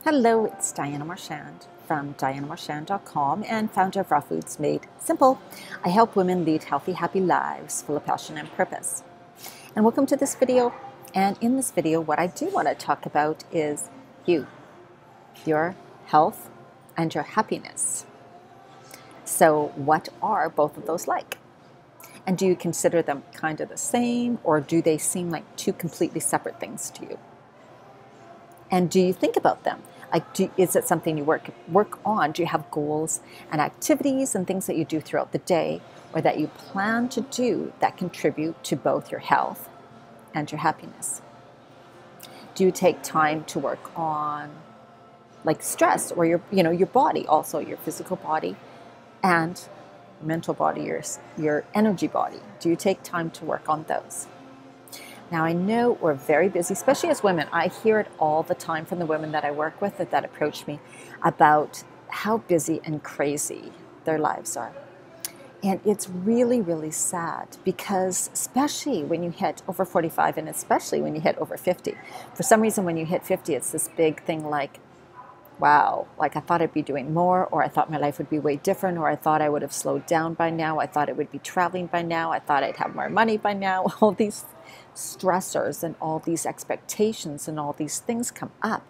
Hello, it's Diana Marchand from dianamarchand.com and founder of Raw Foods Made Simple. I help women lead healthy, happy lives full of passion and purpose. And welcome to this video. And in this video, what I do want to talk about is you, your health, and your happiness. So what are both of those like? And do you consider them kind of the same, or do they seem like two completely separate things to you? And do you think about them? Like, is it something you work on? Do you have goals and activities and things that you do throughout the day or that you plan to do that contribute to both your health and your happiness? Do you take time to work on like stress or your body, also your physical body and mental body, your energy body? Do you take time to work on those? Now, I know we're very busy, especially as women. I hear it all the time from the women that I work with that approach me about how busy and crazy their lives are. And it's really, really sad because especially when you hit over 45 and especially when you hit over 50, for some reason when you hit 50, it's this big thing like, wow, like I thought I'd be doing more, or I thought my life would be way different, or I thought I would have slowed down by now. I thought I would be traveling by now. I thought I'd have more money by now. All these stressors and all these expectations and all these things come up.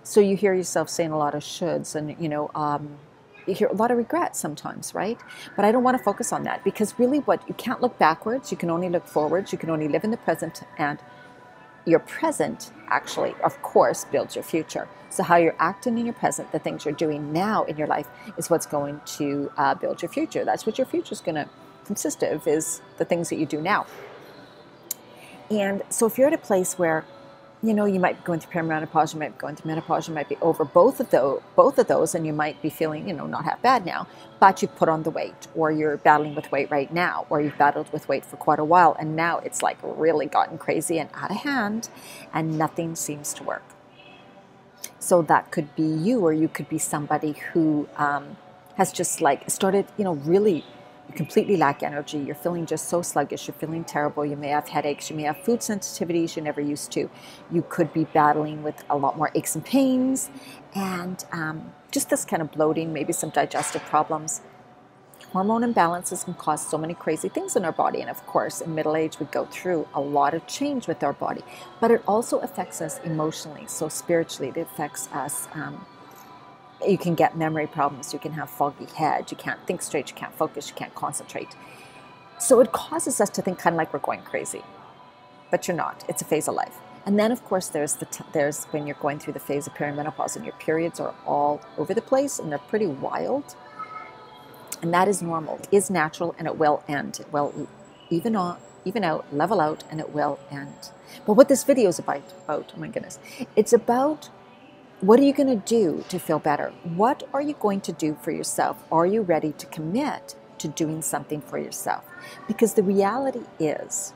So you hear yourself saying a lot of shoulds and, you hear a lot of regret sometimes, right? But I don't want to focus on that because really you can't look backwards. You can only look forwards. You can only live in the present, and your present actually, of course, builds your future. So how you're acting in your present, the things you're doing now in your life is what's going to build your future. That's what your future is going to consist of, is the things that you do now. And so if you're at a place where, you might be going through perimenopause, you might be going through menopause, you might be over both of those, and you might be feeling, not half bad now, but you've put on the weight, or you're battling with weight right now, or you've battled with weight for quite a while, and now it's like really gotten crazy and out of hand, and nothing seems to work. So that could be you, or you could be somebody who has just like started, really. You completely lack energy. You're feeling just so sluggish. You're feeling terrible. You may have headaches. You may have food sensitivities you never used to. You could be battling with a lot more aches and pains and just this kind of bloating, maybe some digestive problems. Hormone imbalances can cause so many crazy things in our body. And of course, in middle age, we go through a lot of change with our body. But it also affects us emotionally. So spiritually, it affects us. You can get memory problems, you can have foggy head, you can't think straight, you can't focus, you can't concentrate. So it causes us to think kind of like we're going crazy, but you're not. It's a phase of life. And then of course there's when you're going through the phase of perimenopause and your periods are all over the place and they're pretty wild. And that is normal, it is natural, and it will end. It will even out, level out, and it will end. But what this video is about, oh my goodness, it's about what are you going to do to feel better? What are you going to do for yourself? Are you ready to commit to doing something for yourself? Because the reality is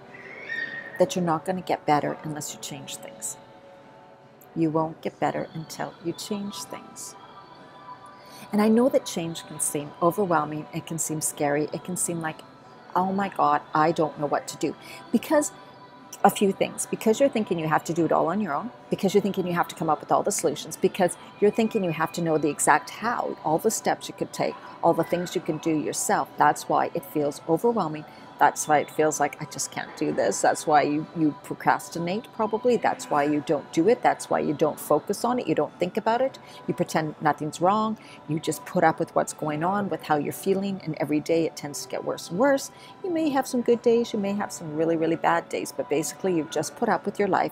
that you're not going to get better unless you change things. You won't get better until you change things. And I know that change can seem overwhelming. It can seem scary. It can seem like, oh my God, I don't know what to do. Because a few things, because you're thinking you have to do it all on your own, because you're thinking you have to come up with all the solutions, because you're thinking you have to know the exact how, all the steps you could take, all the things you can do yourself. That's why it feels overwhelming. That's why it feels like I just can't do this. That's why you procrastinate probably. That's why you don't do it. That's why you don't focus on it. You don't think about it. You pretend nothing's wrong. You just put up with what's going on, with how you're feeling, and every day it tends to get worse and worse. You may have some good days. You may have some really, really bad days, but basically you've just put up with your life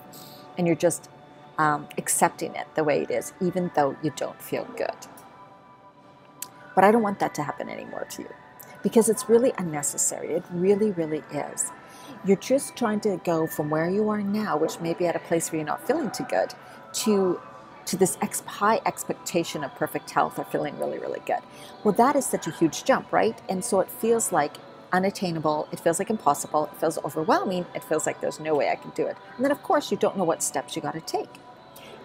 and you're just accepting it the way it is, even though you don't feel good. But I don't want that to happen anymore to you, because it's really unnecessary. It really, really is. You're just trying to go from where you are now, which may be at a place where you're not feeling too good, to this high expectation of perfect health or feeling really, really good. Well, that is such a huge jump, right? And so it feels like unattainable. It feels like impossible. It feels overwhelming. It feels like there's no way I can do it. And then, of course, you don't know what steps you got to take.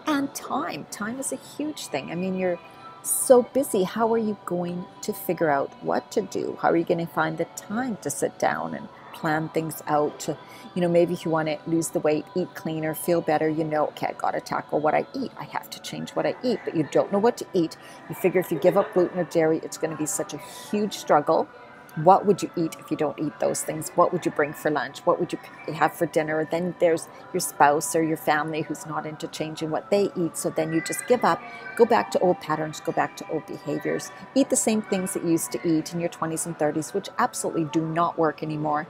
And time. Time is a huge thing. I mean, you're so busy. How are you going to figure out what to do? How are you going to find the time to sit down and plan things out to, maybe if you want to lose the weight, eat cleaner, feel better, okay, I got to tackle what I eat. I have to change what I eat, but you don't know what to eat. You figure if you give up gluten or dairy, it's going to be such a huge struggle. What would you eat if you don't eat those things? What would you bring for lunch? What would you have for dinner? Then there's your spouse or your family who's not into changing what they eat. So then you just give up, go back to old patterns, go back to old behaviors. Eat the same things that you used to eat in your 20s and 30s, which absolutely do not work anymore,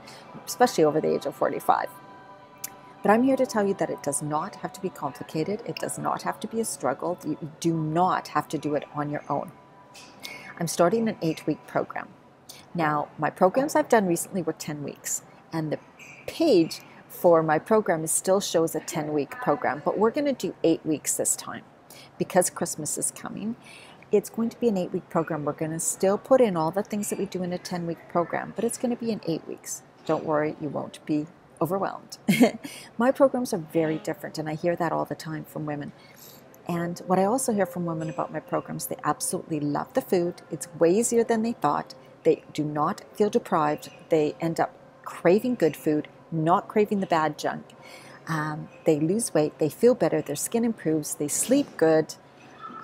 especially over the age of 45. But I'm here to tell you that it does not have to be complicated. It does not have to be a struggle. You do not have to do it on your own. I'm starting an 8-week program. Now, my programs I've done recently were 10 weeks, and the page for my program still shows a 10-week program, but we're going to do 8 weeks this time because Christmas is coming. It's going to be an 8-week program. We're going to still put in all the things that we do in a 10-week program, but it's going to be in 8 weeks. Don't worry, you won't be overwhelmed. My programs are very different, and I hear that all the time from women. And what I also hear from women about my programs, they absolutely love the food. It's way easier than they thought. They do not feel deprived. They end up craving good food, not craving the bad junk. They lose weight. They feel better. Their skin improves. They sleep good.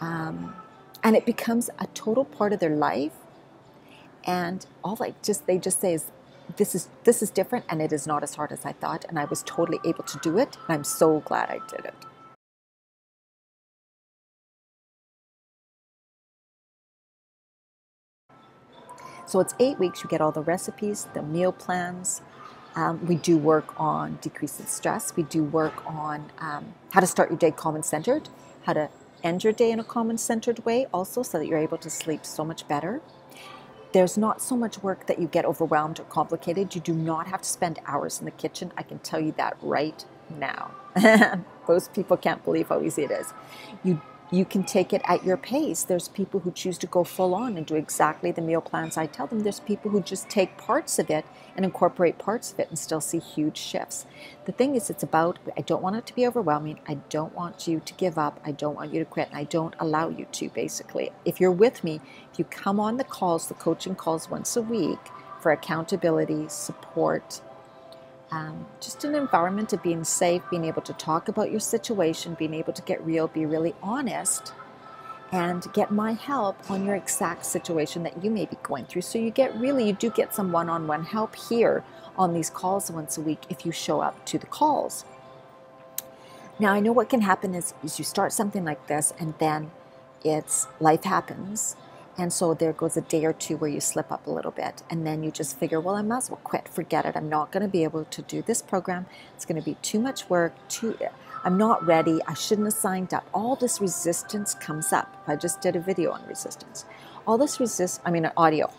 And it becomes a total part of their life. And all they just say is, this is different, and it is not as hard as I thought. And I was totally able to do it. And I'm so glad I did it. So it's 8 weeks. You get all the recipes, the meal plans. We do work on decreasing stress. We do work on how to start your day calm and centered, how to end your day in a calm and centered way also, so that you're able to sleep so much better. There's not so much work that you get overwhelmed or complicated. You do not have to spend hours in the kitchen. I can tell you that right now. Most people can't believe how easy it is. You can take it at your pace. There's people who choose to go full on and do exactly the meal plans I tell them. There's people who just take parts of it and incorporate parts of it and still see huge shifts. The thing is, it's about, I don't want it to be overwhelming. I don't want you to give up. I don't want you to quit. And I don't allow you to, basically. If you're with me, if you come on the calls, the coaching calls once a week for accountability, support, just an environment of being safe, being able to talk about your situation, being able to get real, be really honest, and get my help on your exact situation that you may be going through. So you do get some one-on-one help here on these calls once a week if you show up to the calls. Now, I know what can happen is you start something like this, and then life happens. And so there goes a day or two where you slip up a little bit, and then you just figure, well, I might as well quit, forget it. I'm not going to be able to do this program. It's going to be too much work. I'm not ready. I shouldn't have signed up. All this resistance comes up. I just did a video on resistance. Audio.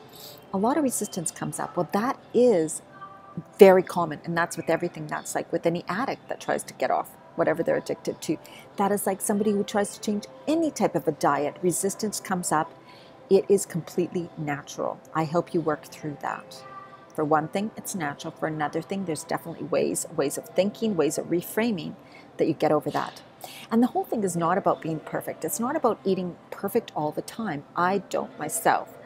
A lot of resistance comes up. Well, that is very common, and that's with everything. That's like with any addict that tries to get off whatever they're addicted to. That is like somebody who tries to change any type of a diet. Resistance comes up. It is completely natural. I help you work through that. For one thing, it's natural. For another thing, there's definitely ways of thinking, ways of reframing that you get over that. And the whole thing is not about being perfect. It's not about eating perfect all the time. I don't myself.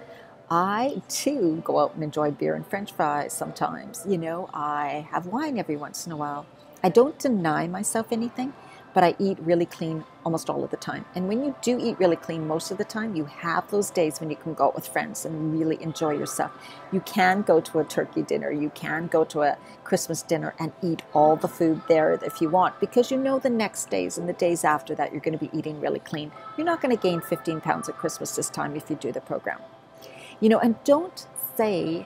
I, too, go out and enjoy beer and French fries sometimes. I have wine every once in a while. I don't deny myself anything, but I eat really clean almost all of the time. And when you do eat really clean most of the time, you have those days when you can go out with friends and really enjoy yourself. You can go to a turkey dinner. You can go to a Christmas dinner and eat all the food there if you want, because the next days and the days after that, you're going to be eating really clean. You're not going to gain 15 pounds at Christmas this time if you do the program. And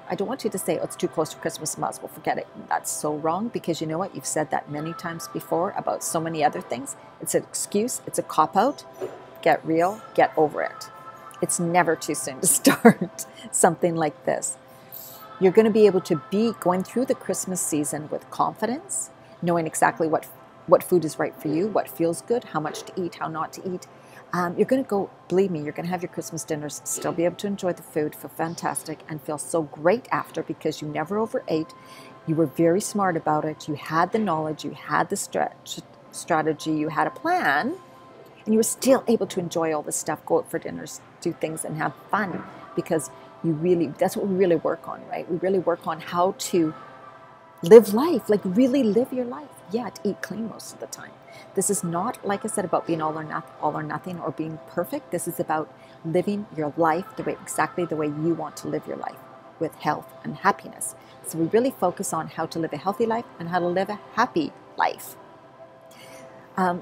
I don't want you to say, oh, it's too close to Christmas, might as well forget it. That's so wrong, because you know what? You've said that many times before about so many other things. It's an excuse. It's a cop-out. Get real. Get over it. It's never too soon to start something like this. You're going to be able to be going through the Christmas season with confidence, knowing exactly what food is right for you, what feels good, how much to eat, how not to eat. You're going to go, believe me, you're going to have your Christmas dinners, still be able to enjoy the food, feel fantastic, and feel so great after, because you never overate. You were very smart about it. You had the knowledge, you had the strategy, you had a plan, and you were still able to enjoy all this stuff, go out for dinners, do things, and have fun, because that's what we really work on, right? We really work on how to live life, like really live your life, yet eat clean most of the time. This is not, like I said, about being all or nothing or being perfect. This is about living your life exactly the way you want to live your life, with health and happiness. So we really focus on how to live a healthy life and how to live a happy life.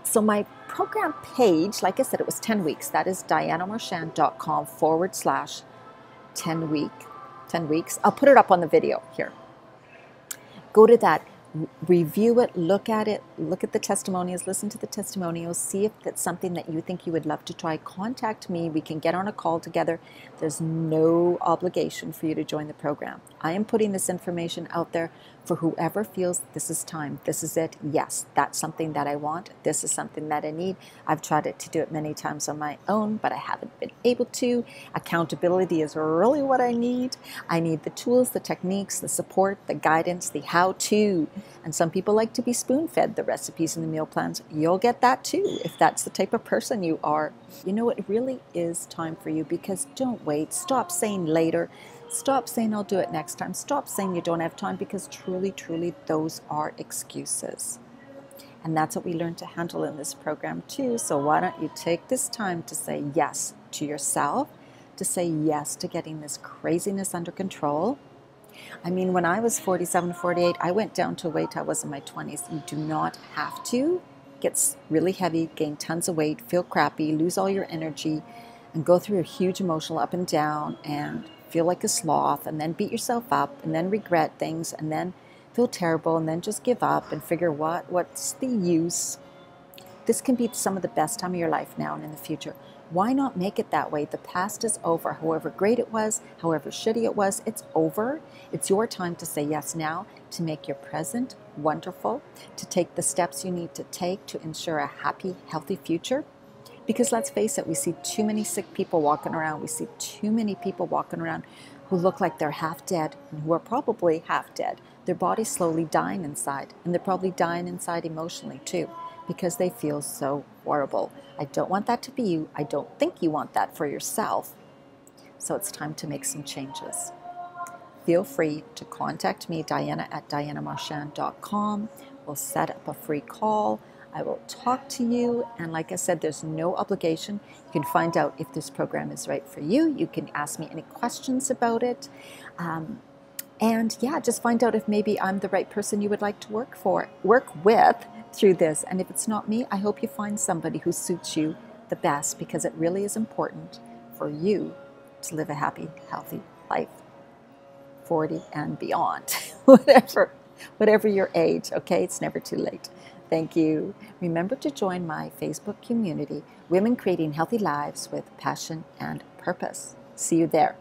So my program page, like I said, it was 10 weeks. That is dianamarchand.com/10 weeks. I'll put it up on the video here. Go to that, review it, look at the testimonials, listen to the testimonials, see if that's something that you think you would love to try. Contact me. We can get on a call together. There's no obligation for you to join the program. I am putting this information out there for whoever feels this is time. This is it. Yes, that's something that I want. This is something that I need. I've tried to do it many times on my own, but I haven't been able to. Accountability is really what I need. I need the tools, the techniques, the support, the guidance, the how-to. And some people like to be spoon-fed the recipes and the meal plans. You'll get that too if that's the type of person you are. You know, it really is time for you, because don't wait. Stop saying later. Stop saying I'll do it next time. Stop saying you don't have time, because truly, truly, those are excuses. And that's what we learn to handle in this program too. So why don't you take this time to say yes to yourself, to say yes to getting this craziness under control. I mean, when I was 47, 48, I went down to a weight I was in my 20s. You do not have to get really heavy, gain tons of weight, feel crappy, lose all your energy, and go through a huge emotional up and down and feel like a sloth, and then beat yourself up, and then regret things, and then feel terrible, and then just give up and figure what's the use. This can be some of the best time of your life now and in the future. Why not make it that way? The past is over. However great it was, however shitty it was, it's over. It's your time to say yes now, to make your present wonderful, to take the steps you need to take to ensure a happy, healthy future. Because let's face it, we see too many sick people walking around. We see too many people walking around who look like they're half dead and who are probably half dead. Their body's slowly dying inside, and they're probably dying inside emotionally too, because they feel so horrible. I don't want that to be you. I don't think you want that for yourself. So it's time to make some changes. Feel free to contact me, Diana at dianamarchand.com. We'll set up a free call. I will talk to you, and like I said, there's no obligation. You can find out if this program is right for you. You can ask me any questions about it. And yeah, just find out if maybe I'm the right person you would like to work with through this. And if it's not me, I hope you find somebody who suits you the best, because it really is important for you to live a happy, healthy life, 40 and beyond, whatever your age, okay? It's never too late. Thank you. Remember to join my Facebook community, Women Creating Healthy Lives with Passion and Purpose. See you there.